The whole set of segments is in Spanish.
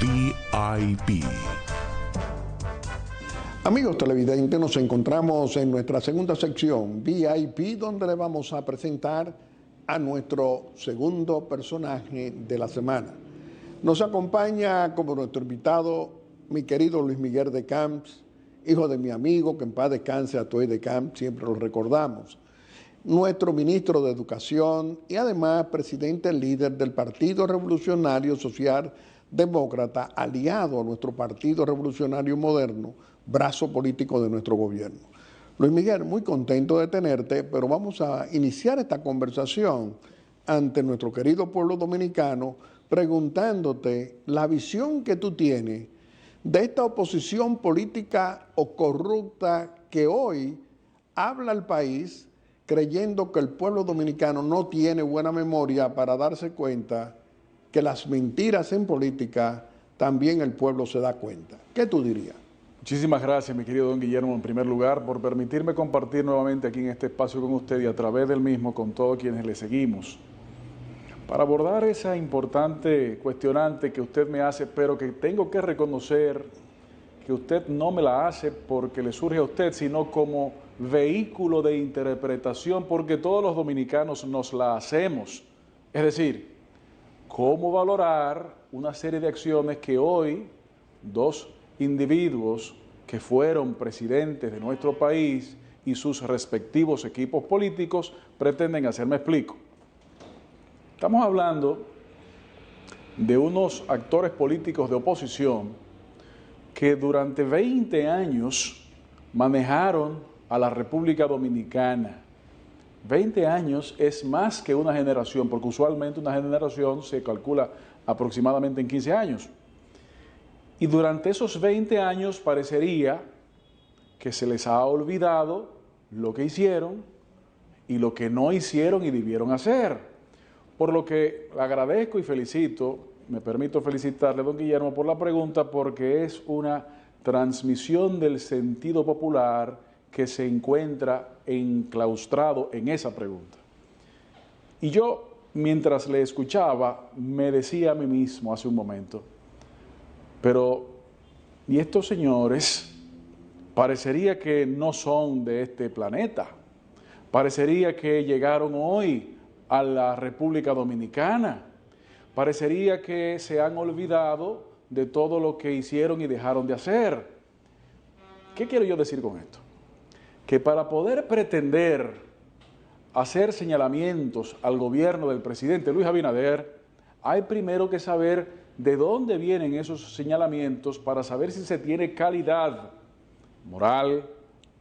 VIP. Amigos televidentes, nos encontramos en nuestra segunda sección VIP, donde le vamos a presentar a nuestro segundo personaje de la semana. Nos acompaña como nuestro invitado mi querido Luis Miguel de Camps, hijo de mi amigo, que en paz descanse, Atoy de Camps, siempre lo recordamos. Nuestro ministro de Educación y además presidente líder del Partido Revolucionario Social Demócrata, aliado a nuestro Partido Revolucionario Moderno, brazo político de nuestro gobierno. Luis Miguel, muy contento de tenerte, pero vamos a iniciar esta conversación ante nuestro querido pueblo dominicano preguntándote la visión que tú tienes de esta oposición política o corrupta que hoy habla al país creyendo que el pueblo dominicano no tiene buena memoria para darse cuenta que las mentiras en política también el pueblo se da cuenta. ¿Qué tú dirías? Muchísimas gracias, mi querido don Guillermo, en primer lugar, por permitirme compartir nuevamente aquí en este espacio con usted y a través del mismo con todos quienes le seguimos. Para abordar esa importante cuestionante que usted me hace, pero que tengo que reconocer que usted no me la hace porque le surge a usted, sino como vehículo de interpretación, porque todos los dominicanos nos la hacemos. Es decir, cómo valorar una serie de acciones que hoy dos individuos que fueron presidentes de nuestro país y sus respectivos equipos políticos pretenden hacer. Me explico. Estamos hablando de unos actores políticos de oposición que durante 20 años manejaron a la República Dominicana. 20 años es más que una generación, porque usualmente una generación se calcula aproximadamente en 15 años. Y durante esos 20 años parecería que se les ha olvidado lo que hicieron y lo que no hicieron y debieron hacer. Por lo que agradezco y felicito, me permito felicitarle, don Guillermo, por la pregunta, porque es una transmisión del sentido popular que se encuentra enclaustrado en esa pregunta. Y yo, mientras le escuchaba, me decía a mí mismo hace un momento, pero, ¿y estos señores? Parecería que no son de este planeta. Parecería que llegaron hoy a la República Dominicana. Parecería que se han olvidado de todo lo que hicieron y dejaron de hacer. ¿Qué quiero yo decir con esto? Que para poder pretender hacer señalamientos al gobierno del presidente Luis Abinader, hay primero que saber de dónde vienen esos señalamientos para saber si se tiene calidad moral,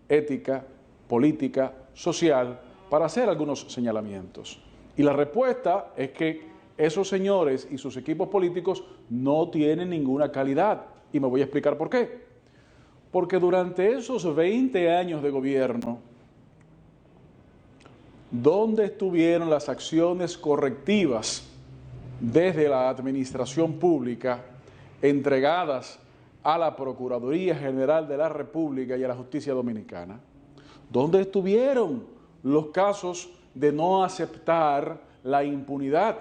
ética, política, social, para hacer algunos señalamientos. Y la respuesta es que esos señores y sus equipos políticos no tienen ninguna calidad. Y me voy a explicar por qué. Porque durante esos 20 años de gobierno, ¿dónde estuvieron las acciones correctivas desde la administración pública entregadas a la Procuraduría General de la República y a la Justicia Dominicana? ¿Dónde estuvieron los casos de no aceptar la impunidad?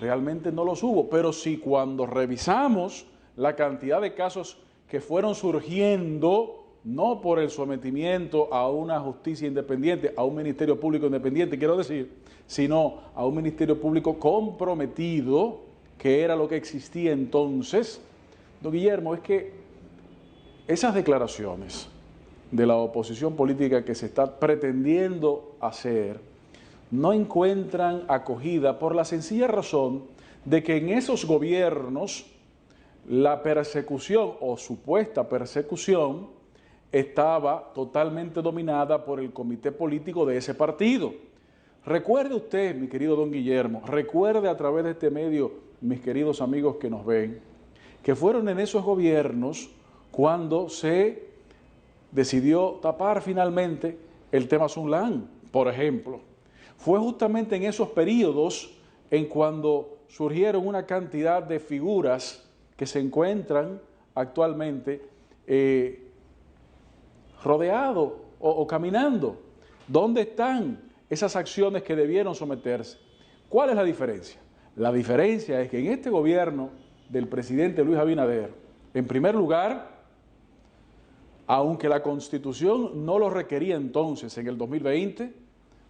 Realmente no los hubo, pero sí cuando revisamos la cantidad de casos que fueron surgiendo, no por el sometimiento a una justicia independiente, a un ministerio público independiente, quiero decir, sino a un ministerio público comprometido, que era lo que existía entonces. Don Guillermo, es que esas declaraciones de la oposición política que se está pretendiendo hacer no encuentran acogida por la sencilla razón de que en esos gobiernos la persecución o supuesta persecución estaba totalmente dominada por el comité político de ese partido. Recuerde usted, mi querido don Guillermo, recuerde a través de este medio, mis queridos amigos que nos ven, que fueron en esos gobiernos cuando se decidió tapar finalmente el tema Sunlan, por ejemplo. Fue justamente en esos periodos en cuando surgieron una cantidad de figuras que se encuentran actualmente rodeados o caminando. ¿Dónde están esas acciones que debieron someterse? ¿Cuál es la diferencia? La diferencia es que en este gobierno del presidente Luis Abinader. En primer lugar, aunque la Constitución no lo requería entonces, en el 2020,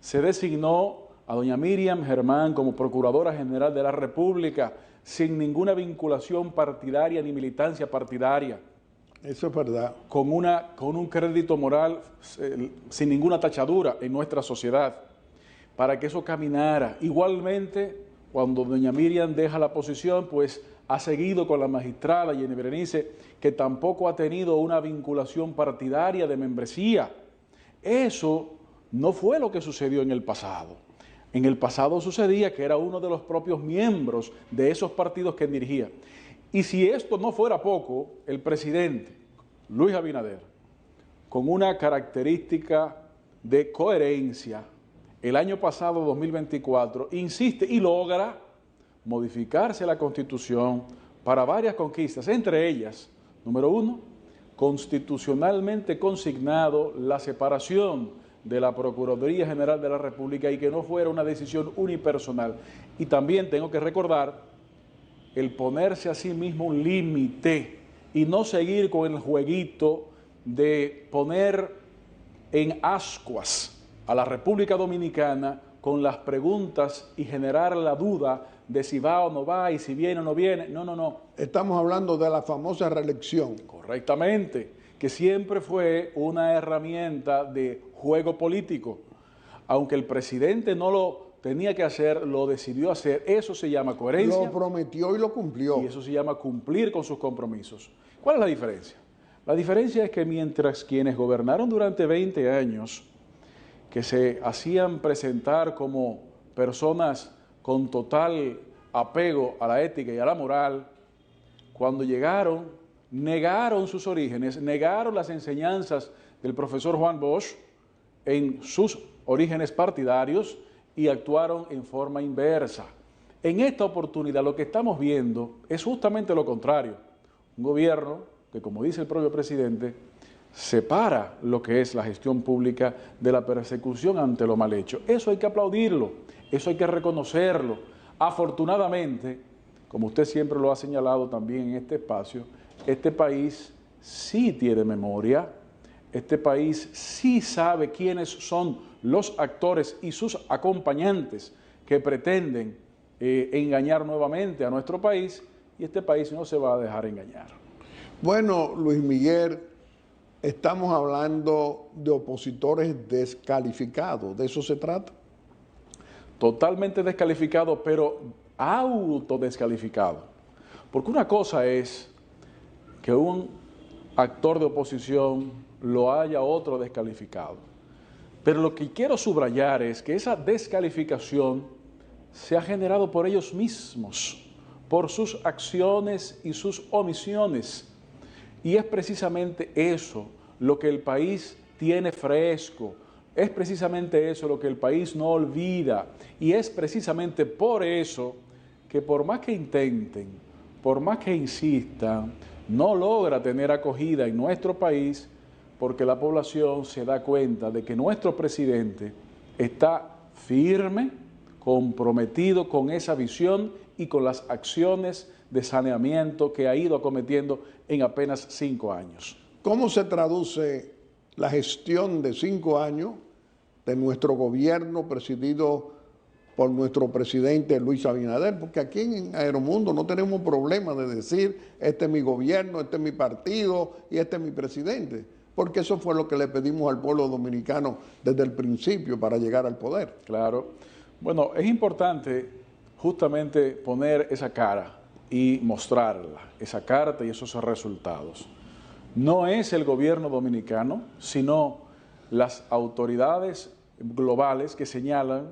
se designó a doña Miriam Germán como Procuradora General de la República sin ninguna vinculación partidaria ni militancia partidaria. Eso es verdad. Con un crédito moral sin ninguna tachadura en nuestra sociedad, para que eso caminara. Igualmente, cuando doña Miriam deja la posición, pues ha seguido con la magistrada Jenny Berenice, que tampoco ha tenido una vinculación partidaria de membresía. Eso no fue lo que sucedió en el pasado. En el pasado sucedía que era uno de los propios miembros de esos partidos que dirigía. Y si esto no fuera poco, el presidente Luis Abinader, con una característica de coherencia, el año pasado, 2024, insiste y logra modificarse la Constitución para varias conquistas, entre ellas, número 1, constitucionalmente consignado la separación de la Procuraduría General de la República y que no fuera una decisión unipersonal. Y también tengo que recordar el ponerse a sí mismo un límite y no seguir con el jueguito de poner en ascuas a la República Dominicana con las preguntas y generar la duda de si va o no va y si viene o no viene. No. Estamos hablando de la famosa reelección. Correctamente, que siempre fue una herramienta de juego político. Aunque el presidente no lo tenía que hacer, lo decidió hacer. Eso se llama coherencia. Lo prometió y lo cumplió. Y eso se llama cumplir con sus compromisos. ¿Cuál es la diferencia? La diferencia es que mientras quienes gobernaron durante 20 años, que se hacían presentar como personas con total apego a la ética y a la moral, cuando llegaron, negaron sus orígenes, negaron las enseñanzas del profesor Juan Bosch en sus orígenes partidarios y actuaron en forma inversa. En esta oportunidad lo que estamos viendo es justamente lo contrario. Un gobierno que, como dice el propio presidente, separa lo que es la gestión pública de la persecución ante lo mal hecho. Eso hay que aplaudirlo, eso hay que reconocerlo. Afortunadamente, como usted siempre lo ha señalado también en este espacio, este país sí tiene memoria, este país sí sabe quiénes son los actores y sus acompañantes que pretenden engañar nuevamente a nuestro país, y este país no se va a dejar engañar. Bueno, Luis Miguel, estamos hablando de opositores descalificados, ¿de eso se trata? Totalmente descalificado, pero autodescalificado. Porque una cosa es que un actor de oposición lo haya otro descalificado. Pero lo que quiero subrayar es que esa descalificación se ha generado por ellos mismos, por sus acciones y sus omisiones. Y es precisamente eso lo que el país tiene fresco, es precisamente eso lo que el país no olvida, y es precisamente por eso que por más que intenten, por más que insistan, no logra tener acogida en nuestro país, porque la población se da cuenta de que nuestro presidente está firme, comprometido con esa visión y con las acciones de saneamiento que ha ido acometiendo en apenas 5 años. ¿Cómo se traduce la gestión de 5 años de nuestro gobierno presidido por nuestro presidente Luis Abinader? Porque aquí en Aeromundo no tenemos problema de decir, este es mi gobierno, este es mi partido y este es mi presidente, porque eso fue lo que le pedimos al pueblo dominicano desde el principio para llegar al poder. Claro. Bueno, es importante justamente poner esa cara y mostrarla, esa carta y esos resultados. No es el gobierno dominicano, sino las autoridades globales que señalan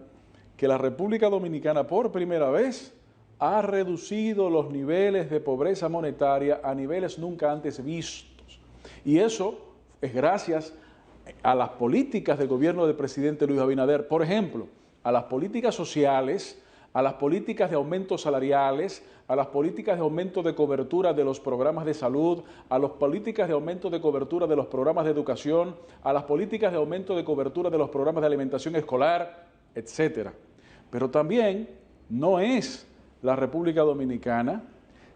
que la República Dominicana por primera vez ha reducido los niveles de pobreza monetaria a niveles nunca antes vistos. Y eso es gracias a las políticas del gobierno del presidente Luis Abinader. Por ejemplo, a las políticas sociales, a las políticas de aumentos salariales, a las políticas de aumento de cobertura de los programas de salud, a las políticas de aumento de cobertura de los programas de educación, a las políticas de aumento de cobertura de los programas de alimentación escolar, etcétera. Pero también no es la República Dominicana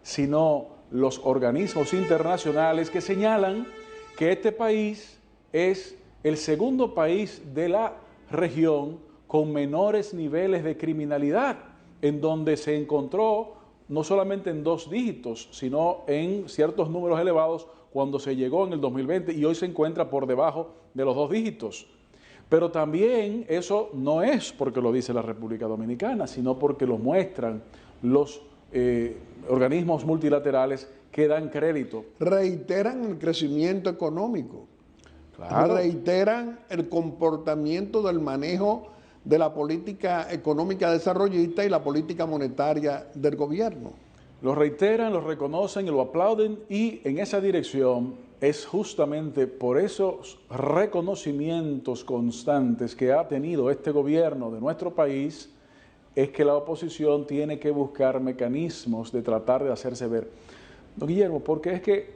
sino los organismos internacionales que señalan que este país es el segundo país de la región con menores niveles de criminalidad, en donde se encontró no solamente en 2 dígitos, sino en ciertos números elevados cuando se llegó en el 2020 y hoy se encuentra por debajo de los 2 dígitos. Pero también eso no es porque lo dice la República Dominicana, sino porque lo muestran los organismos multilaterales que dan crédito. Reiteran el crecimiento económico, claro. Reiteran el comportamiento del manejo de la política económica desarrollista y la política monetaria del gobierno. Lo reiteran, lo reconocen y lo aplauden, y en esa dirección es justamente por esos reconocimientos constantes que ha tenido este gobierno de nuestro país, es que la oposición tiene que buscar mecanismos de tratar de hacerse ver. Don Guillermo, porque es que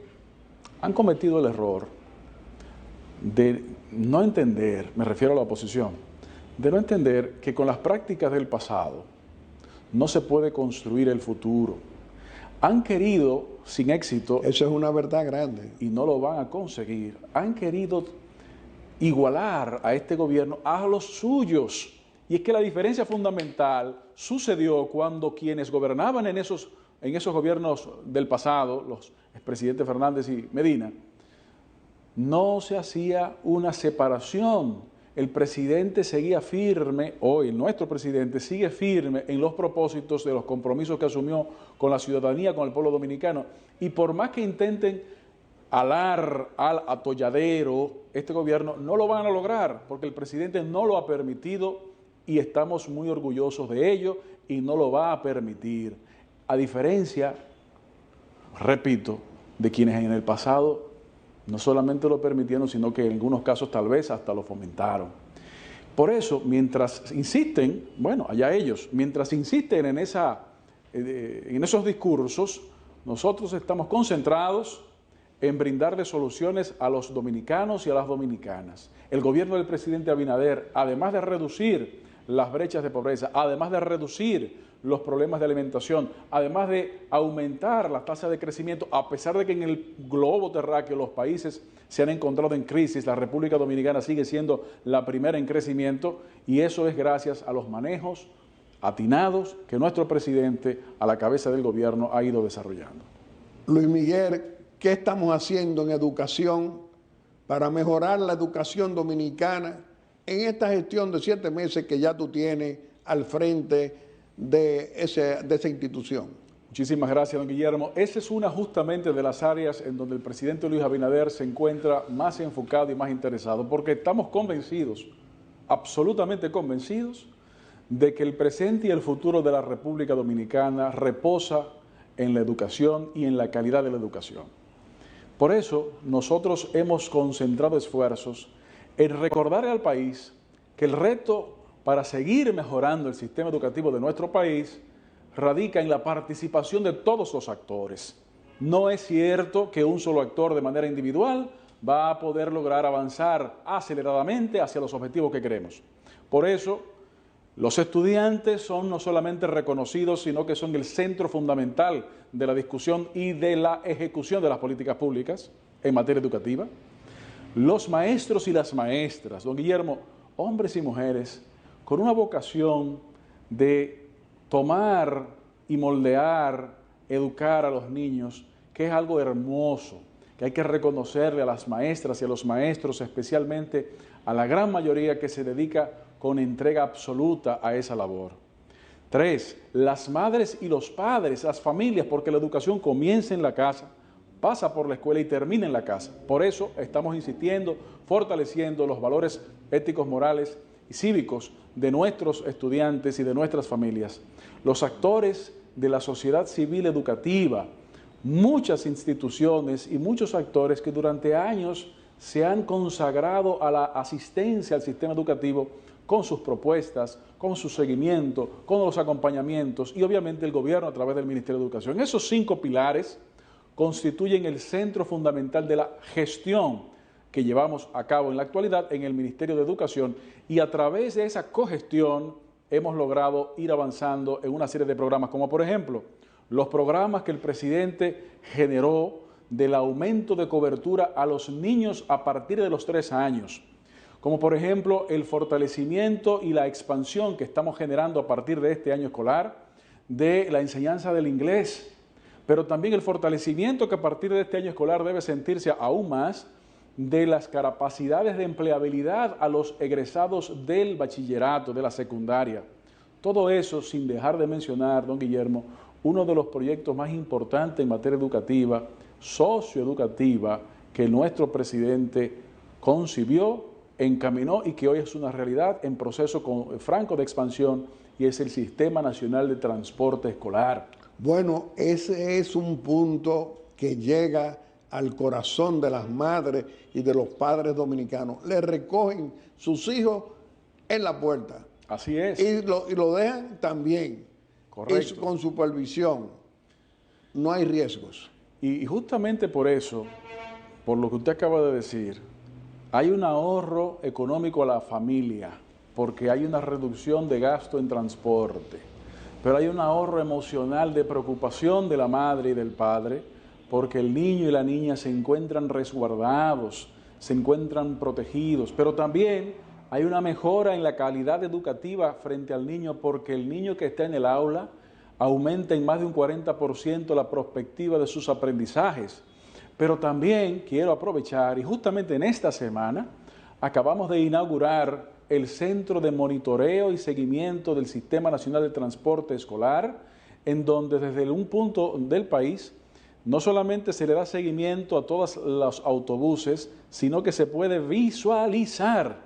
han cometido el error de no entender, me refiero a la oposición, de no entender que con las prácticas del pasado no se puede construir el futuro. Han querido, sin éxito... Eso es una verdad grande. Y no lo van a conseguir. Han querido igualar a este gobierno a los suyos. Y es que la diferencia fundamental sucedió cuando quienes gobernaban en esos gobiernos del pasado, los expresidentes Fernández y Medina, no se hacía una separación. El presidente seguía firme, hoy nuestro presidente sigue firme en los propósitos de los compromisos que asumió con la ciudadanía, con el pueblo dominicano. Y por más que intenten alar al atolladero este gobierno, no lo van a lograr, porque el presidente no lo ha permitido y estamos muy orgullosos de ello y no lo va a permitir. A diferencia, repito, de quienes en el pasado no solamente lo permitieron, sino que en algunos casos tal vez hasta lo fomentaron. Por eso, mientras insisten, bueno, allá ellos, mientras insisten en esos discursos, nosotros estamos concentrados en brindarle soluciones a los dominicanos y a las dominicanas. El gobierno del presidente Abinader, además de reducir las brechas de pobreza, además de reducir los problemas de alimentación, además de aumentar la tasa de crecimiento, a pesar de que en el globo terráqueo los países se han encontrado en crisis, la República Dominicana sigue siendo la primera en crecimiento, y eso es gracias a los manejos atinados que nuestro presidente, a la cabeza del gobierno, ha ido desarrollando. Luis Miguel, ¿qué estamos haciendo en educación para mejorar la educación dominicana en esta gestión de 7 meses que ya tú tienes al frente de esa institución? Muchísimas gracias, don Guillermo. Esa es una justamente de las áreas en donde el presidente Luis Abinader se encuentra más enfocado y más interesado, porque estamos convencidos, absolutamente convencidos, de que el presente y el futuro de la República Dominicana reposa en la educación y en la calidad de la educación. Por eso, nosotros hemos concentrado esfuerzos en recordarle al país que el reto para seguir mejorando el sistema educativo de nuestro país radica en la participación de todos los actores. No es cierto que un solo actor de manera individual va a poder lograr avanzar aceleradamente hacia los objetivos que queremos. Por eso, los estudiantes son no solamente reconocidos, sino que son el centro fundamental de la discusión y de la ejecución de las políticas públicas en materia educativa. Los maestros y las maestras, don Guillermo, hombres y mujeres, con una vocación de tomar y moldear, educar a los niños, que es algo hermoso, que hay que reconocerle a las maestras y a los maestros, especialmente a la gran mayoría que se dedica con entrega absoluta a esa labor. 3, las madres y los padres, las familias, porque la educación comienza en la casa, pasa por la escuela y termina en la casa. Por eso estamos insistiendo, fortaleciendo los valores éticos, morales y cívicos de nuestros estudiantes y de nuestras familias. Los actores de la sociedad civil educativa, muchas instituciones y muchos actores que durante años se han consagrado a la asistencia al sistema educativo con sus propuestas, con su seguimiento, con los acompañamientos y obviamente el gobierno a través del Ministerio de Educación. Esos 5 pilares constituyen el centro fundamental de la gestión que llevamos a cabo en la actualidad en el Ministerio de Educación, y a través de esa cogestión hemos logrado ir avanzando en una serie de programas como por ejemplo los programas que el presidente generó del aumento de cobertura a los niños a partir de los 3 años, como por ejemplo el fortalecimiento y la expansión que estamos generando a partir de este año escolar de la enseñanza del inglés, pero también el fortalecimiento que a partir de este año escolar debe sentirse aún más de las capacidades de empleabilidad a los egresados del bachillerato, de la secundaria. Todo eso sin dejar de mencionar, don Guillermo, uno de los proyectos más importantes en materia educativa, socioeducativa, que nuestro presidente concibió, encaminó y que hoy es una realidad en proceso franco de expansión, y es el Sistema Nacional de Transporte Escolar. Bueno, ese es un punto que llega al corazón de las madres y de los padres dominicanos. Le recogen sus hijos en la puerta. Así es. Y lo dejan también. Correcto. Y con supervisión. No hay riesgos. Y justamente por eso, por lo que usted acaba de decir, hay un ahorro económico a la familia, porque hay una reducción de gasto en transporte. Pero hay un ahorro emocional de preocupación de la madre y del padre, porque el niño y la niña se encuentran resguardados, se encuentran protegidos, pero también hay una mejora en la calidad educativa frente al niño, porque el niño que está en el aula aumenta en más de un 40% la perspectiva de sus aprendizajes. Pero también quiero aprovechar, y justamente en esta semana acabamos de inaugurar el Centro de Monitoreo y Seguimiento del Sistema Nacional de Transporte Escolar, en donde desde un punto del país no solamente se le da seguimiento a todos los autobuses, sino que se puede visualizar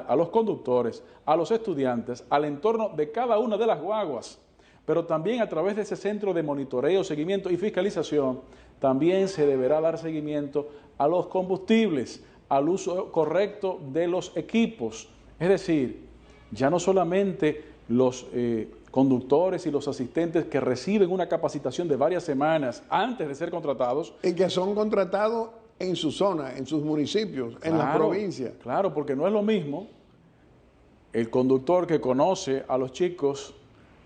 a los conductores, a los estudiantes, al entorno de cada una de las guaguas. Pero también a través de ese centro de monitoreo, seguimiento y fiscalización, también se deberá dar seguimiento a los combustibles, al uso correcto de los equipos. Es decir, ya no solamente los conductores y los asistentes que reciben una capacitación de varias semanas antes de ser contratados. Y que son contratados en su zona, en sus municipios, en la provincia. Claro, porque no es lo mismo el conductor que conoce a los chicos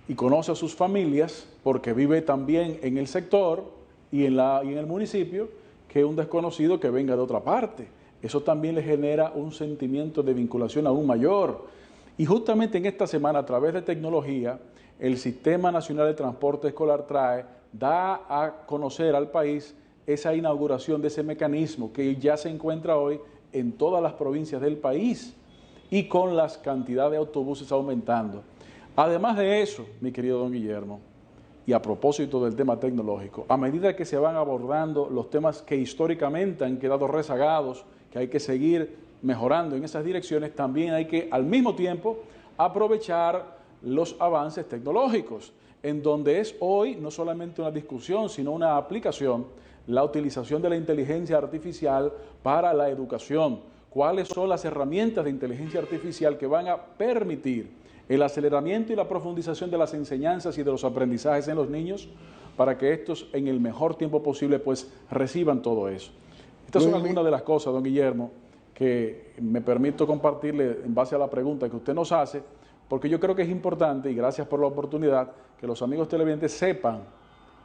y conoce a sus familias, porque vive también en el sector y en el municipio, que un desconocido que venga de otra parte. Eso también le genera un sentimiento de vinculación aún mayor. Y justamente en esta semana, a través de tecnología, el Sistema Nacional de Transporte Escolar da a conocer al país esa inauguración de ese mecanismo que ya se encuentra hoy en todas las provincias del país y con las cantidades de autobuses aumentando. Además de eso, mi querido don Guillermo, y a propósito del tema tecnológico, a medida que se van abordando los temas que históricamente han quedado rezagados, que hay que seguir mejorando en esas direcciones, también hay que al mismo tiempo aprovechar los avances tecnológicos, en donde es hoy no solamente una discusión, sino una aplicación, la utilización de la inteligencia artificial para la educación. ¿Cuáles son las herramientas de inteligencia artificial que van a permitir el aceleramiento y la profundización de las enseñanzas y de los aprendizajes en los niños para que estos en el mejor tiempo posible pues reciban todo eso? Estas son algunas de las cosas, don Guillermo, que me permito compartirle en base a la pregunta que usted nos hace, porque yo creo que es importante, y gracias por la oportunidad, que los amigos televidentes sepan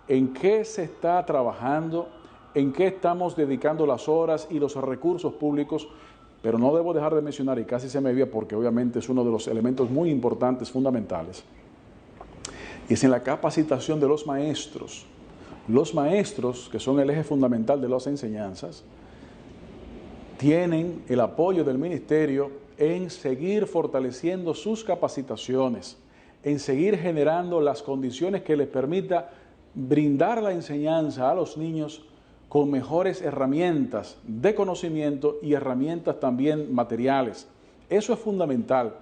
en qué se está trabajando, en qué estamos dedicando las horas y los recursos públicos, pero no debo dejar de mencionar, y casi se me olvida porque obviamente es uno de los elementos muy importantes, fundamentales, y es en la capacitación de los maestros. Los maestros, que son el eje fundamental de las enseñanzas, tienen el apoyo del ministerio en seguir fortaleciendo sus capacitaciones, en seguir generando las condiciones que les permita brindar la enseñanza a los niños con mejores herramientas de conocimiento y herramientas también materiales. Eso es fundamental,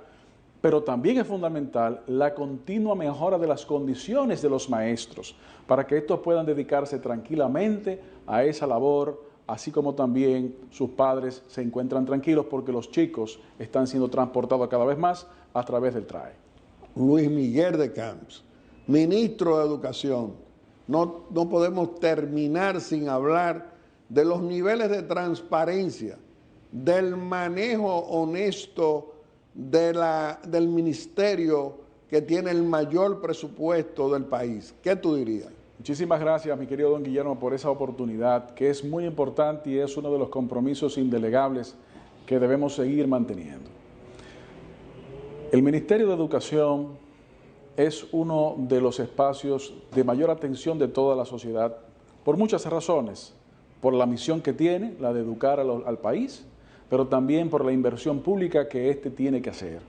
pero también es fundamental la continua mejora de las condiciones de los maestros para que estos puedan dedicarse tranquilamente a esa labor, así como también sus padres se encuentran tranquilos porque los chicos están siendo transportados cada vez más a través del TRAE. Luis Miguel de Camps, ministro de Educación. No podemos terminar sin hablar de los niveles de transparencia, del manejo honesto del ministerio que tiene el mayor presupuesto del país. ¿Qué tú dirías? Muchísimas gracias, mi querido don Guillermo, por esa oportunidad, que es muy importante y es uno de los compromisos indelegables que debemos seguir manteniendo. El Ministerio de Educación es uno de los espacios de mayor atención de toda la sociedad, por muchas razones, por la misión que tiene, la de educar al país, pero también por la inversión pública que éste tiene que hacer.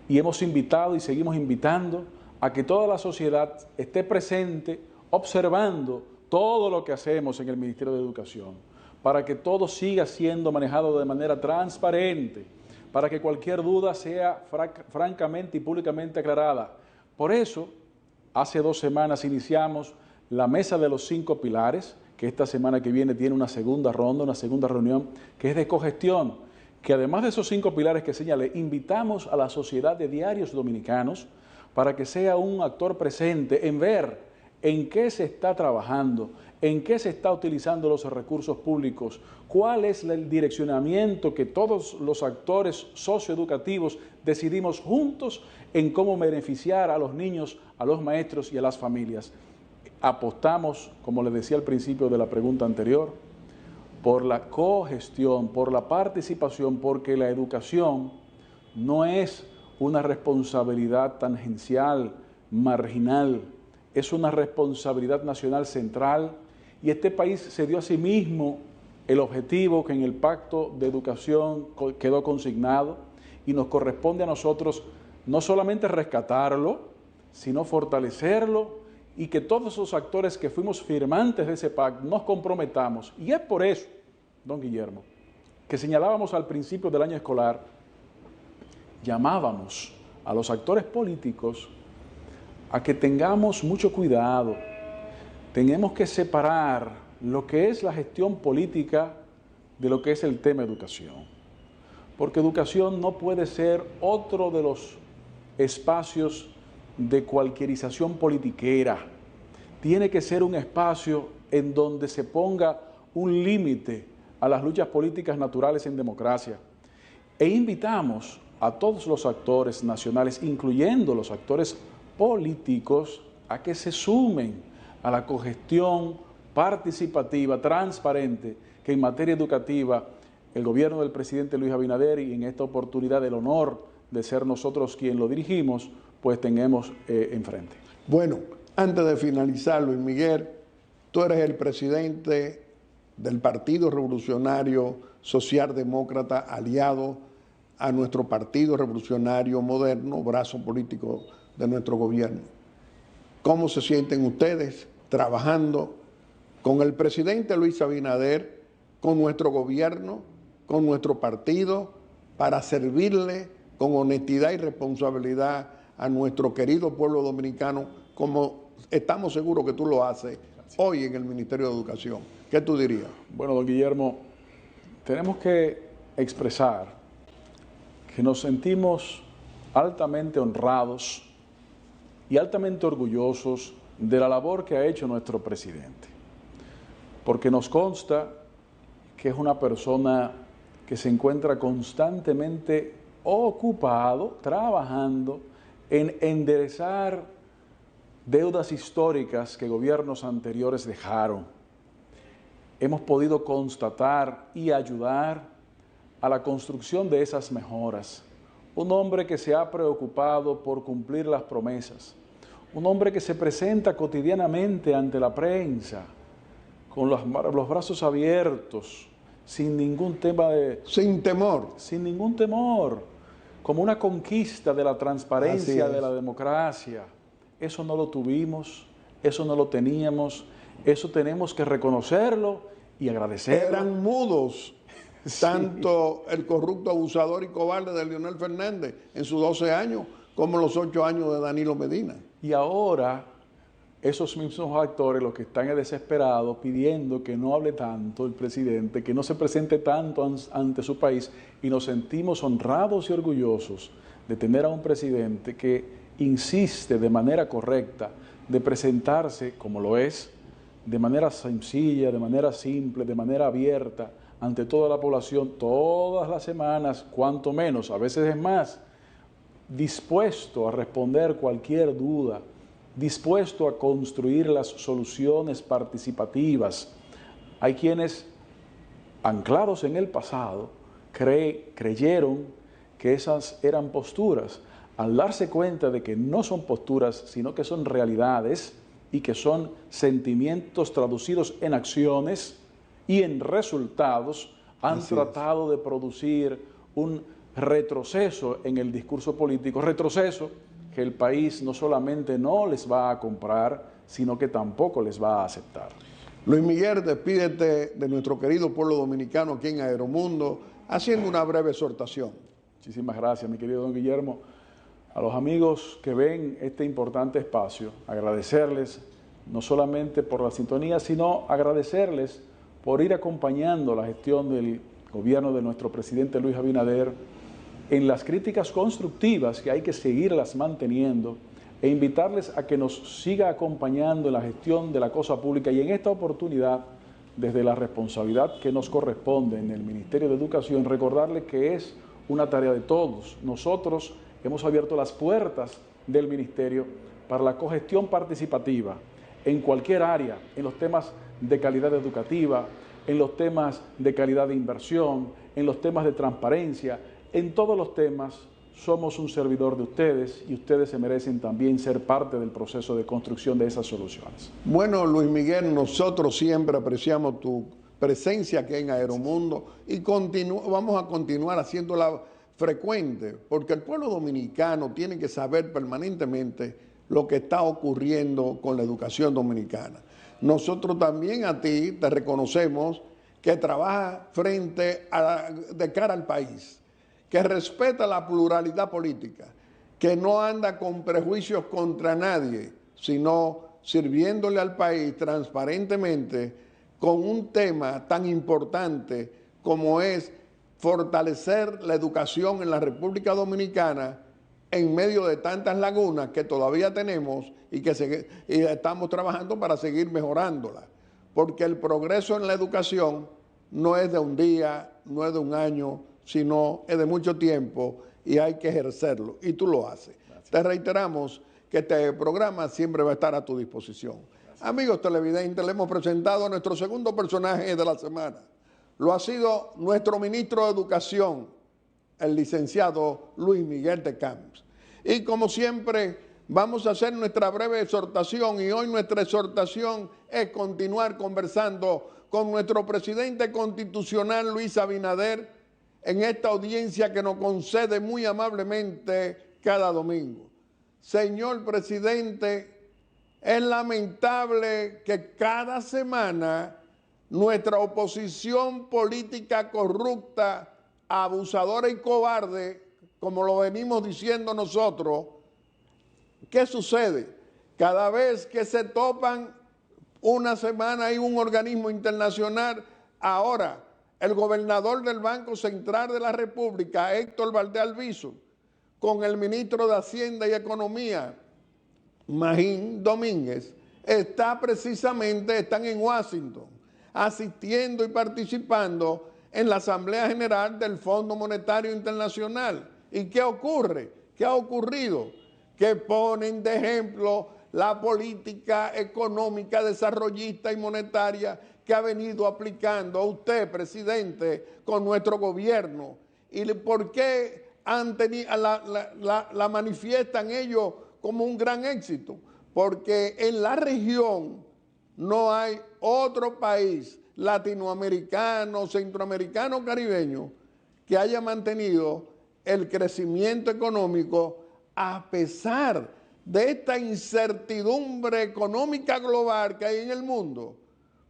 Y hemos invitado y seguimos invitando a que toda la sociedad esté presente, observando todo lo que hacemos en el Ministerio de Educación, para que todo siga siendo manejado de manera transparente, para que cualquier duda sea francamente y públicamente aclarada. Por eso, hace 2 semanas iniciamos la Mesa de los 5 Pilares, que esta semana que viene tiene una segunda ronda, una segunda reunión, que es de cogestión, que además de esos 5 pilares que señalé, invitamos a la Sociedad de Diarios Dominicanos para que sea un actor presente en ver en qué se está trabajando, en qué se está utilizando los recursos públicos, cuál es el direccionamiento que todos los actores socioeducativos decidimos juntos en cómo beneficiar a los niños, a los maestros y a las familias. Apostamos, como les decía al principio de la pregunta anterior, por la cogestión, por la participación, porque la educación no es una responsabilidad tangencial, marginal, es una responsabilidad nacional central, y este país se dio a sí mismo el objetivo que en el Pacto de Educación quedó consignado, y nos corresponde a nosotros no solamente rescatarlo, sino fortalecerlo, y que todos esos actores que fuimos firmantes de ese pacto nos comprometamos. Y es por eso, don Guillermo, que señalábamos al principio del año escolar, llamábamos a los actores políticos a que tengamos mucho cuidado. Tenemos que separar lo que es la gestión política de lo que es el tema educación. Porque educación no puede ser otro de los espacios de cualquierización politiquera. Tiene que ser un espacio en donde se ponga un límite a las luchas políticas naturales en democracia. E invitamos a todos los actores nacionales, incluyendo los actores políticos, a que se sumen a la cogestión participativa, transparente, que en materia educativa el gobierno del presidente Luis Abinader, y en esta oportunidad el honor de ser nosotros quien lo dirigimos, pues tengamos enfrente. Bueno, antes de finalizar, Luis Miguel, tú eres el presidente del Partido Revolucionario Socialdemócrata, aliado a nuestro Partido Revolucionario Moderno, brazo político de nuestro gobierno. ¿Cómo se sienten ustedes trabajando con el presidente Luis Abinader, con nuestro gobierno, con nuestro partido, para servirle con honestidad y responsabilidad a nuestro querido pueblo dominicano, como estamos seguros que tú lo haces hoy en el Ministerio de Educación? ¿Qué tú dirías? Bueno, don Guillermo, tenemos que expresar que nos sentimos altamente honrados y altamente orgullosos de la labor que ha hecho nuestro presidente, porque nos consta que es una persona que se encuentra constantemente ocupado, trabajando en enderezar deudas históricas que gobiernos anteriores dejaron. Hemos podido constatar y ayudar a la construcción de esas mejoras. Un hombre que se ha preocupado por cumplir las promesas. Un hombre que se presenta cotidianamente ante la prensa, con los brazos abiertos, sin ningún tema de... Sin temor. Sin ningún temor, como una conquista de la transparencia, de la democracia. Eso no lo tuvimos, eso no lo teníamos, eso tenemos que reconocerlo y agradecerlo. Eran mudos, sí. Tanto el corrupto, abusador y cobarde de Leonel Fernández en sus 12 años, como los 8 años de Danilo Medina. Y ahora, esos mismos actores, los que están desesperados, pidiendo que no hable tanto el presidente, que no se presente tanto ante su país, y nos sentimos honrados y orgullosos de tener a un presidente que insiste de manera correcta de presentarse como lo es, de manera sencilla, de manera simple, de manera abierta, ante toda la población, todas las semanas, cuanto menos, a veces es más, dispuesto a responder cualquier duda, dispuesto a construir las soluciones participativas. Hay quienes, anclados en el pasado, creyeron que esas eran posturas. Al darse cuenta de que no son posturas, sino que son realidades y que son sentimientos traducidos en acciones y en resultados, han tratado de producir un retroceso en el discurso político, retroceso que el país no solamente no les va a comprar, sino que tampoco les va a aceptar. Luis Miguel, despídete de nuestro querido pueblo dominicano aquí en Aeromundo, haciendo una breve exhortación. Muchísimas gracias, mi querido don Guillermo. A los amigos que ven este importante espacio, agradecerles no solamente por la sintonía, sino agradecerles por ir acompañando la gestión del gobierno de nuestro presidente Luis Abinader en las críticas constructivas, que hay que seguirlas manteniendo, e invitarles a que nos siga acompañando en la gestión de la cosa pública y en esta oportunidad, desde la responsabilidad que nos corresponde en el Ministerio de Educación, recordarles que es una tarea de todos. Nosotros hemos abierto las puertas del Ministerio para la cogestión participativa en cualquier área, en los temas de calidad educativa, en los temas de calidad de inversión, en los temas de transparencia, en todos los temas. Somos un servidor de ustedes y ustedes se merecen también ser parte del proceso de construcción de esas soluciones. Bueno, Luis Miguel, nosotros siempre apreciamos tu presencia aquí en Aeromundo y vamos a continuar haciéndola frecuente, porque el pueblo dominicano tiene que saber permanentemente lo que está ocurriendo con la educación dominicana. Nosotros también a ti te reconocemos que trabajas de cara al país, que respeta la pluralidad política, que no anda con prejuicios contra nadie, sino sirviéndole al país transparentemente con un tema tan importante como es fortalecer la educación en la República Dominicana en medio de tantas lagunas que todavía tenemos y estamos trabajando para seguir mejorándola. Porque el progreso en la educación no es de un día, no es de un año, sino es de mucho tiempo y hay que ejercerlo. Y tú lo haces. Gracias. Te reiteramos que este programa siempre va a estar a tu disposición. Gracias. Amigos televidentes, le hemos presentado a nuestro segundo personaje de la semana. Lo ha sido nuestro ministro de Educación, el licenciado Luis Miguel de Camps. Y como siempre, vamos a hacer nuestra breve exhortación y hoy nuestra exhortación es continuar conversando con nuestro presidente constitucional Luis Abinader en esta audiencia que nos concede muy amablemente cada domingo. Señor presidente, es lamentable que cada semana nuestra oposición política corrupta, abusadora y cobarde, como lo venimos diciendo nosotros, ¿qué sucede? Cada vez que se topan una semana hay un organismo internacional. Ahora, el gobernador del Banco Central de la República, Héctor Valdés Albizu, con el ministro de Hacienda y Economía, Magín Domínguez, están en Washington, asistiendo y participando en la Asamblea General del Fondo Monetario Internacional. ¿Y qué ocurre? ¿Qué ha ocurrido? Que ponen de ejemplo la política económica, desarrollista y monetaria que ha venido aplicando a usted, presidente, con nuestro gobierno. ¿Y por qué la manifiestan ellos como un gran éxito? Porque en la región no hay otro país latinoamericano, centroamericano, caribeño que haya mantenido el crecimiento económico a pesar de esta incertidumbre económica global que hay en el mundo,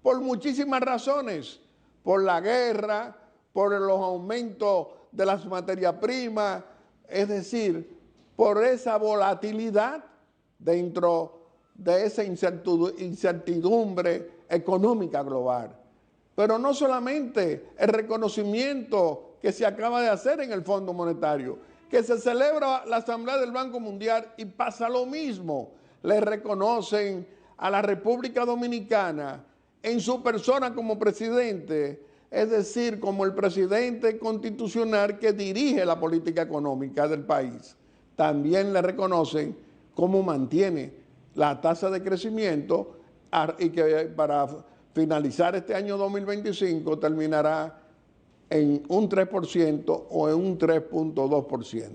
por muchísimas razones, por la guerra, por los aumentos de las materias primas, es decir, por esa volatilidad dentro de esa incertidumbre económica global. Pero no solamente el reconocimiento que se acaba de hacer en el Fondo Monetario, que se celebra la Asamblea del Banco Mundial y pasa lo mismo. Le reconocen a la República Dominicana en su persona como presidente, es decir, como el presidente constitucional que dirige la política económica del país. también le reconocen cómo mantiene la tasa de crecimiento y que para finalizar este año 2025 terminará en un 3% o en un 3.2%.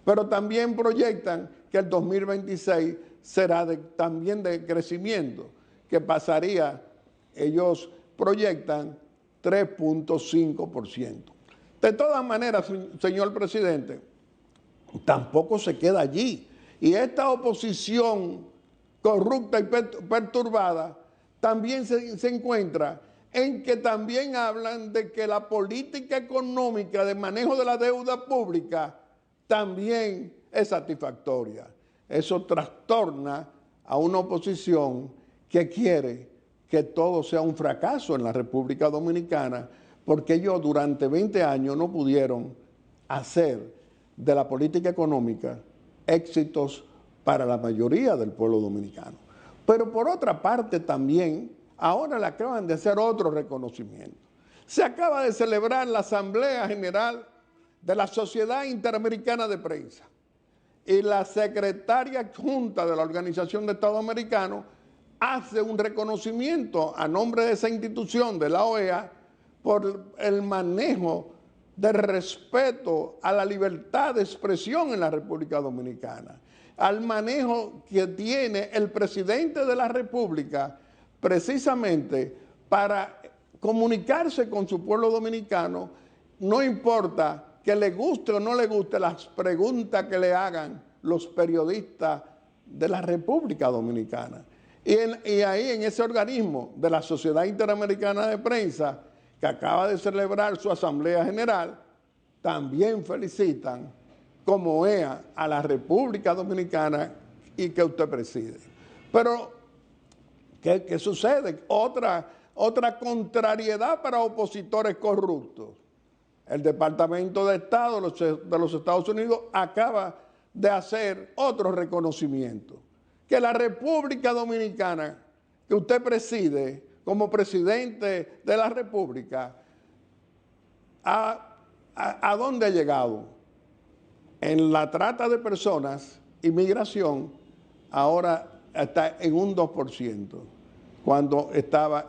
Pero también proyectan que el 2026 será también de crecimiento, que pasaría, ellos proyectan 3.5%. De todas maneras, señor presidente, tampoco se queda allí. Y esta oposición corrupta y perturbada también se encuentra en que también hablan de que la política económica de manejo de la deuda pública también es satisfactoria. Eso trastorna a una oposición que quiere que todo sea un fracaso en la República Dominicana, porque ellos durante 20 años no pudieron hacer de la política económica éxitos para la mayoría del pueblo dominicano. Pero por otra parte también, ahora le acaban de hacer otro reconocimiento. Se acaba de celebrar la Asamblea General de la Sociedad Interamericana de Prensa y la secretaria adjunta de la Organización de Estados Americanos hace un reconocimiento a nombre de esa institución, de la OEA, por el manejo de respeto a la libertad de expresión en la República Dominicana, al manejo que tiene el presidente de la República precisamente para comunicarse con su pueblo dominicano, no importa que le guste o no le guste las preguntas que le hagan los periodistas de la República Dominicana. Y ahí en ese organismo de la Sociedad Interamericana de Prensa, que acaba de celebrar su Asamblea General, también felicitan como OEA a la República Dominicana y que usted preside. Pero, ¿qué sucede? Otra contrariedad para opositores corruptos. El Departamento de Estado de los Estados Unidos acaba de hacer otro reconocimiento, que la República Dominicana, que usted preside como presidente de la República, ¿a dónde ha llegado? En la trata de personas, inmigración, ahora está en un 2%, cuando estaba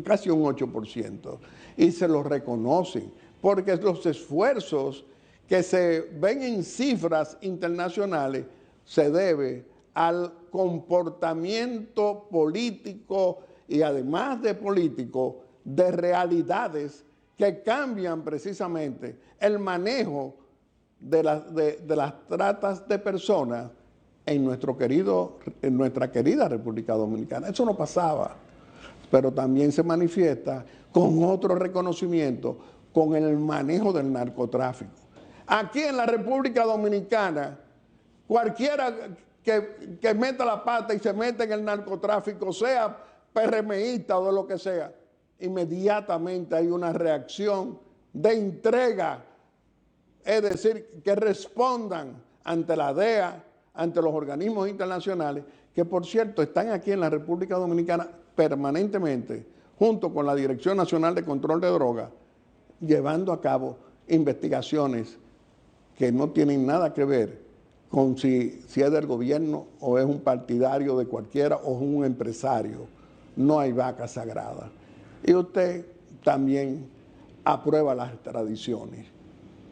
casi un 8%. Y se lo reconocen, porque los esfuerzos que se ven en cifras internacionales se debe al comportamiento político y además de político, de realidades que cambian precisamente el manejo de las tratas de personas en nuestra querida República Dominicana. Eso no pasaba, pero también se manifiesta con otro reconocimiento, con el manejo del narcotráfico. Aquí en la República Dominicana, cualquiera que meta la pata y se mete en el narcotráfico, sea PRMista o de lo que sea, inmediatamente hay una reacción de entrega, es decir, que respondan ante la DEA, ante los organismos internacionales, que por cierto están aquí en la República Dominicana permanentemente, junto con la Dirección Nacional de Control de Drogas, llevando a cabo investigaciones que no tienen nada que ver con si es del gobierno o es un partidario de cualquiera o es un empresario. No hay vaca sagrada. Y usted también aprueba las extradiciones.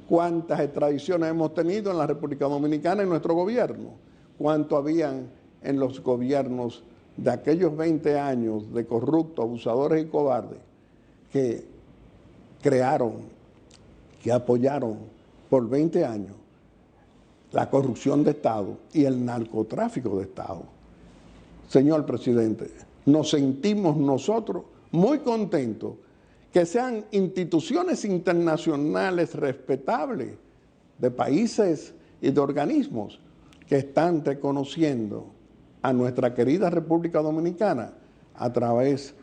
¿Cuántas extradiciones hemos tenido en la República Dominicana en nuestro gobierno? ¿Cuánto habían en los gobiernos de aquellos 20 años de corruptos, abusadores y cobardes que crearon, que apoyaron por 20 años la corrupción de Estado y el narcotráfico de Estado? Señor presidente, nos sentimos nosotros muy contentos que sean instituciones internacionales respetables de países y de organismos que están reconociendo a nuestra querida República Dominicana a través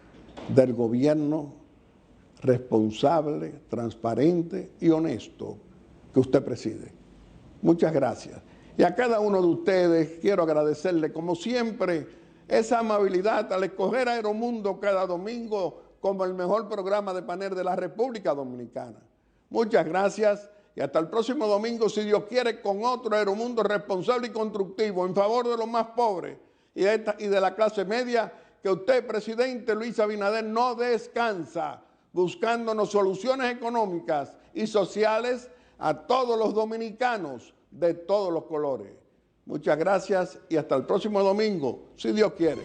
del gobierno responsable, transparente y honesto que usted preside. Muchas gracias. Y a cada uno de ustedes quiero agradecerle, como siempre, esa amabilidad al escoger a Aeromundo cada domingo como el mejor programa de panel de la República Dominicana. Muchas gracias Y hasta el próximo domingo, si Dios quiere, con otro Aeromundo responsable y constructivo en favor de los más pobres y de la clase media, que usted, presidente Luis Abinader, no descansa buscándonos soluciones económicas y sociales a todos los dominicanos de todos los colores. Muchas gracias y hasta el próximo domingo, si Dios quiere.